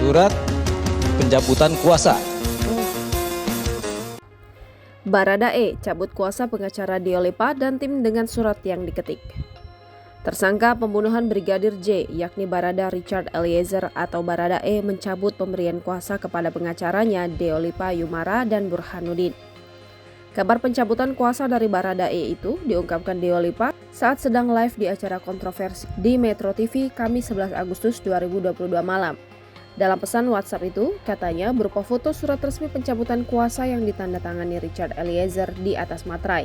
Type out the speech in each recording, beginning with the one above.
Surat pencabutan kuasa. Baradae cabut kuasa pengacara Diolipa dan tim dengan surat yang diketik. Tersangka pembunuhan Brigadir J, yakni Barada Richard Eliezer atau Baradae, mencabut pemberian kuasa kepada pengacaranya Diolipa Yumara dan Burhanuddin. Kabar pencabutan kuasa dari Baradae itu diungkapkan Diolipa saat sedang live di acara kontroversi di Metro TV Kamis 11 Agustus 2022 malam. Dalam pesan WhatsApp itu, katanya berupa foto surat resmi pencabutan kuasa yang ditandatangani Richard Eliezer di atas materai.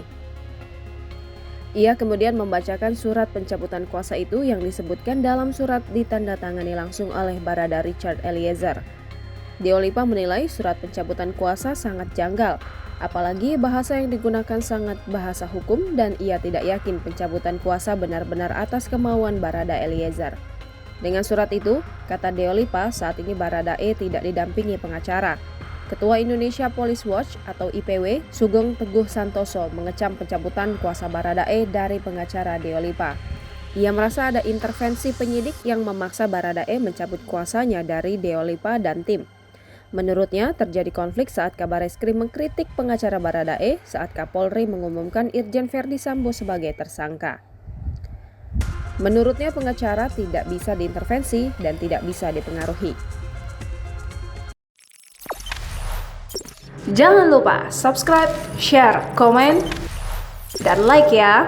Ia kemudian membacakan surat pencabutan kuasa itu yang disebutkan dalam surat ditandatangani langsung oleh Barada Richard Eliezer. Diolipa menilai surat pencabutan kuasa sangat janggal, apalagi bahasa yang digunakan sangat bahasa hukum dan ia tidak yakin pencabutan kuasa benar-benar atas kemauan Barada Eliezer. Dengan surat itu, kata Diolipa, saat ini Baradae tidak didampingi pengacara. Ketua Indonesia Police Watch atau IPW, Sugeng Teguh Santoso, mengecam pencabutan kuasa Baradae dari pengacara Diolipa. Ia merasa ada intervensi penyidik yang memaksa Baradae mencabut kuasanya dari Diolipa dan tim. Menurutnya, terjadi konflik saat Kabareskrim mengkritik pengacara Baradae saat Kapolri mengumumkan Irjen Verdi Sambo sebagai tersangka. Menurutnya, pengacara tidak bisa diintervensi dan tidak bisa dipengaruhi. Jangan lupa subscribe, share, komen, dan like ya!